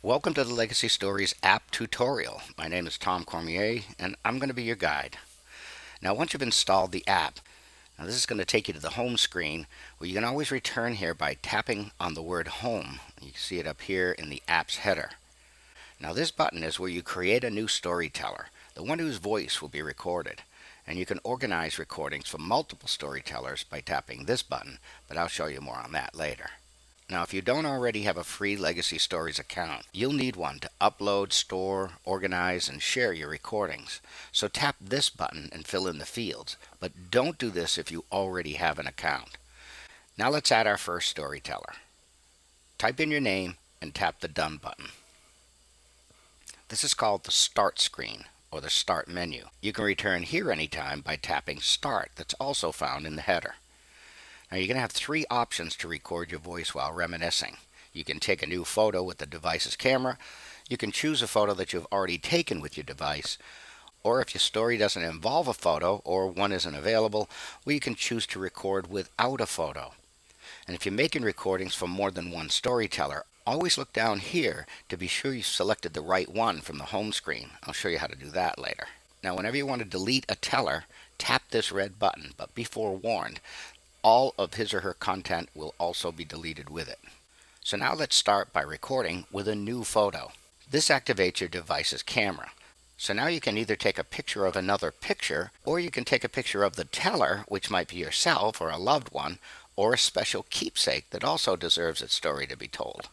Welcome to the Legacy Stories app tutorial. My name is Tom Cormier and I'm going to be your guide. Now once you've installed the app, now this is going to take you to the home screen where you can always return here by tapping on the word home. You can see it up here in the app's header. Now this button is where you create a new storyteller, the one whose voice will be recorded. And you can organize recordings from multiple storytellers by tapping this button, but I'll show you more on that later. Now, if you don't already have a free Legacy Stories account, you'll need one to upload, store, organize, and share your recordings. So tap this button and fill in the fields, but don't do this if you already have an account. Now let's add our first storyteller. Type in your name and tap the Done button. This is called the Start screen, or the Start menu. You can return here anytime by tapping Start, that's also found in the header. Now you're going to have three options to record your voice while reminiscing. You can take a new photo with the device's camera, you can choose a photo that you've already taken with your device, or if your story doesn't involve a photo or one isn't available, well, you can choose to record without a photo. And if you're making recordings from more than one storyteller, always look down here to be sure you've selected the right one from the home screen. I'll show you how to do that later. Now whenever you want to delete a teller, tap this red button, but be forewarned, all of his or her content will also be deleted with it. So now let's start by recording with a new photo. This activates your device's camera. So now you can either take a picture of another picture, or you can take a picture of the teller, which might be yourself or a loved one, or a special keepsake that also deserves its story to be told.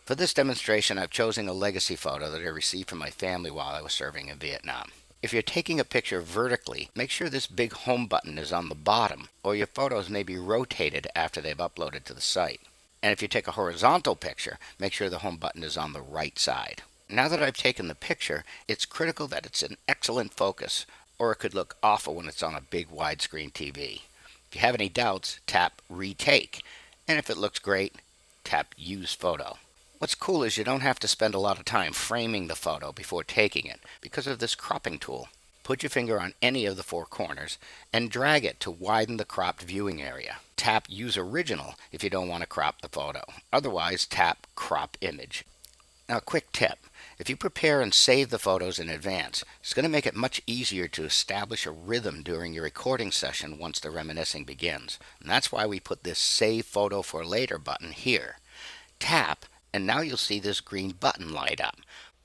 For this demonstration, I've chosen a legacy photo that I received from my family while I was serving in Vietnam. If you're taking a picture vertically, make sure this big home button is on the bottom, or your photos may be rotated after they've uploaded to the site. And if you take a horizontal picture, make sure the home button is on the right side. Now that I've taken the picture, it's critical that it's in excellent focus, or it could look awful when it's on a big widescreen TV. If you have any doubts, tap Retake, and if it looks great, tap Use Photo. What's cool is you don't have to spend a lot of time framing the photo before taking it because of this cropping tool. Put your finger on any of the four corners and drag it to widen the cropped viewing area. Tap Use Original if you don't want to crop the photo. Otherwise, tap Crop Image. Now, a quick tip. If you prepare and save the photos in advance, it's going to make it much easier to establish a rhythm during your recording session once the reminiscing begins. And that's why we put this Save Photo for Later button here. Tap, and now you'll see this green button light up,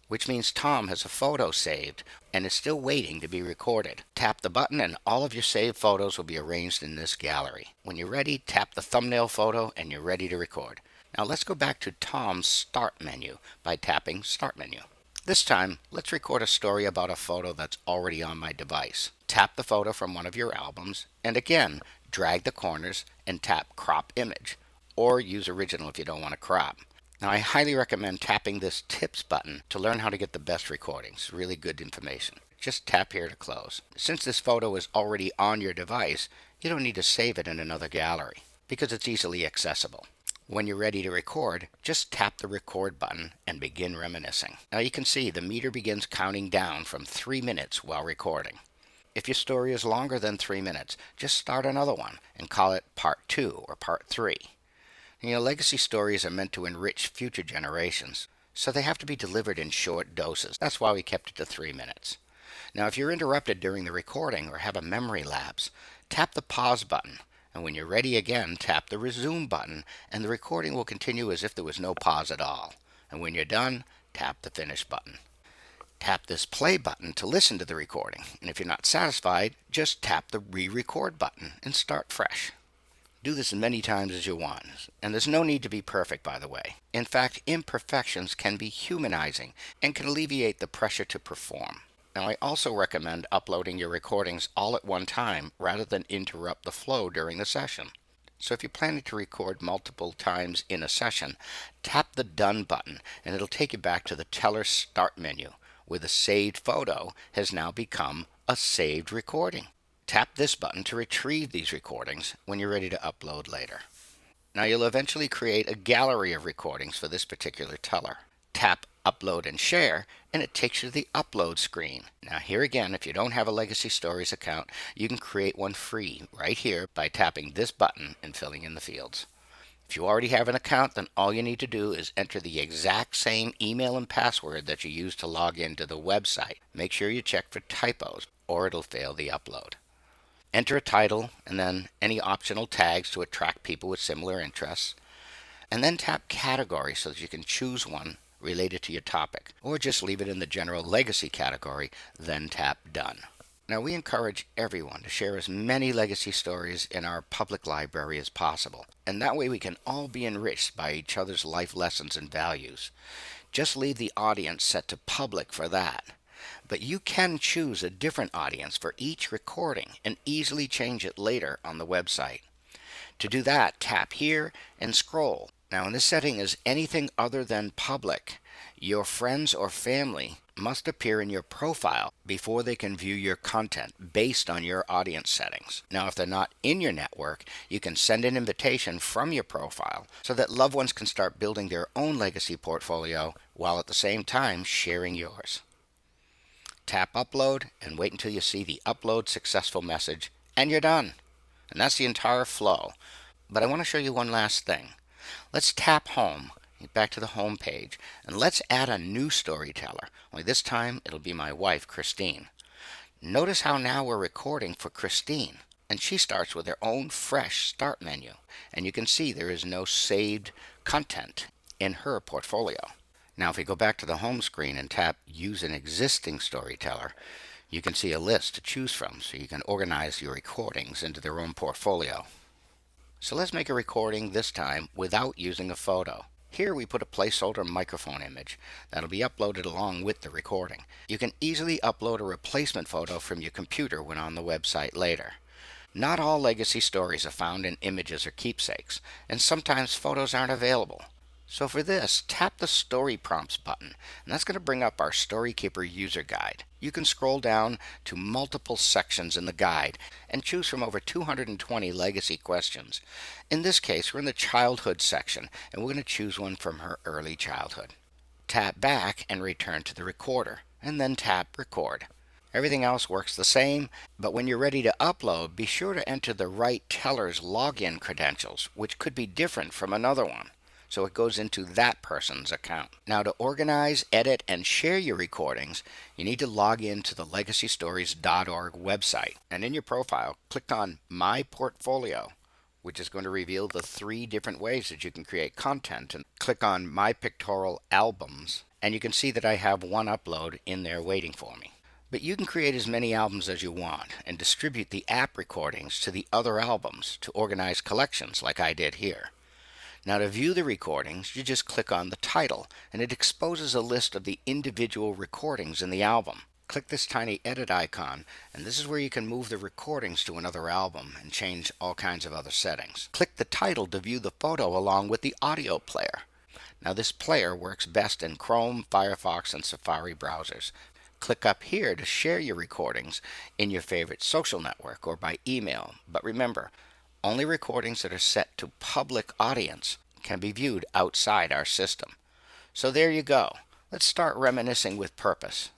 which means Tom has a photo saved and is still waiting to be recorded. Tap the button and all of your saved photos will be arranged in this gallery. When you're ready, tap the thumbnail photo and you're ready to record. Now let's go back to Tom's Start menu by tapping Start menu. This time, let's record a story about a photo that's already on my device. Tap the photo from one of your albums and again, drag the corners and tap Crop Image, or use Original if you don't want to crop. Now I highly recommend tapping this Tips button to learn how to get the best recordings. Really good information. Just tap here to close. Since this photo is already on your device, you don't need to save it in another gallery because it's easily accessible. When you're ready to record, just tap the Record button and begin reminiscing. Now you can see the meter begins counting down from 3 minutes while recording. If your story is longer than 3 minutes, just start another one and call it Part 2 or Part 3. Legacy stories are meant to enrich future generations, so they have to be delivered in short doses. That's why we kept it to 3 minutes. Now, if you're interrupted during the recording or have a memory lapse, tap the Pause button, and when you're ready again, tap the Resume button, and the recording will continue as if there was no pause at all. And when you're done, tap the Finish button. Tap this Play button to listen to the recording, and if you're not satisfied, just tap the Re-Record button and start fresh. Do this as many times as you want, and there's no need to be perfect, by the way. In fact, imperfections can be humanizing and can alleviate the pressure to perform. Now, I also recommend uploading your recordings all at one time rather than interrupt the flow during the session. So if you're planning to record multiple times in a session, tap the Done button and it'll take you back to the Teller Start menu, where the saved photo has now become a saved recording. Tap this button to retrieve these recordings when you're ready to upload later. Now you'll eventually create a gallery of recordings for this particular teller. Tap Upload and Share and it takes you to the Upload screen. Now here again, if you don't have a Legacy Stories account, you can create one free right here by tapping this button and filling in the fields. If you already have an account, then all you need to do is enter the exact same email and password that you used to log into the website. Make sure you check for typos or it'll fail the upload. Enter a title and then any optional tags to attract people with similar interests. And then tap Category so that you can choose one related to your topic, or just leave it in the general legacy category, then tap Done. Now, we encourage everyone to share as many legacy stories in our public library as possible, and that way we can all be enriched by each other's life lessons and values. Just leave the audience set to public for that. But you can choose a different audience for each recording and easily change it later on the website. To do that, tap here and scroll. Now, in this setting is anything other than public. Your friends or family must appear in your profile before they can view your content based on your audience settings. Now, if they're not in your network, you can send an invitation from your profile so that loved ones can start building their own legacy portfolio while at the same time sharing yours. Tap Upload and wait until you see the Upload Successful message, and you're done. And that's the entire flow. But I want to show you one last thing. Let's tap Home, back to the home page, and let's add a new storyteller. Only this time it'll be my wife, Christine. Notice how now we're recording for Christine, and she starts with her own fresh start menu. And you can see there is no saved content in her portfolio. Now, if we go back to the home screen and tap Use an Existing Storyteller, you can see a list to choose from, so you can organize your recordings into their own portfolio. So let's make a recording this time without using a photo. Here we put a placeholder microphone image that'll be uploaded along with the recording. You can easily upload a replacement photo from your computer when on the website later. Not all legacy stories are found in images or keepsakes, and sometimes photos aren't available. So for this, tap the Story Prompts button, and that's going to bring up our Storykeeper user guide. You can scroll down to multiple sections in the guide and choose from over 220 legacy questions. In this case, we're in the childhood section, and we're going to choose one from her early childhood. Tap back and return to the recorder, and then tap Record. Everything else works the same, but when you're ready to upload, be sure to enter the right teller's login credentials, which could be different from another one. So it goes into that person's account. Now, to organize, edit, and share your recordings, you need to log in to the legacystories.org website. And in your profile, click on My Portfolio, which is going to reveal the 3 different ways that you can create content. And click on My Pictorial Albums, and you can see that I have one upload in there waiting for me. But you can create as many albums as you want and distribute the app recordings to the other albums to organize collections like I did here. Now, to view the recordings, you just click on the title, and it exposes a list of the individual recordings in the album. Click this tiny edit icon, and this is where you can move the recordings to another album and change all kinds of other settings. Click the title to view the photo along with the audio player. Now, this player works best in Chrome, Firefox, and Safari browsers. Click up here to share your recordings in your favorite social network or by email. But remember, only recordings that are set to public audience can be viewed outside our system. So there you go. Let's start reminiscing with purpose.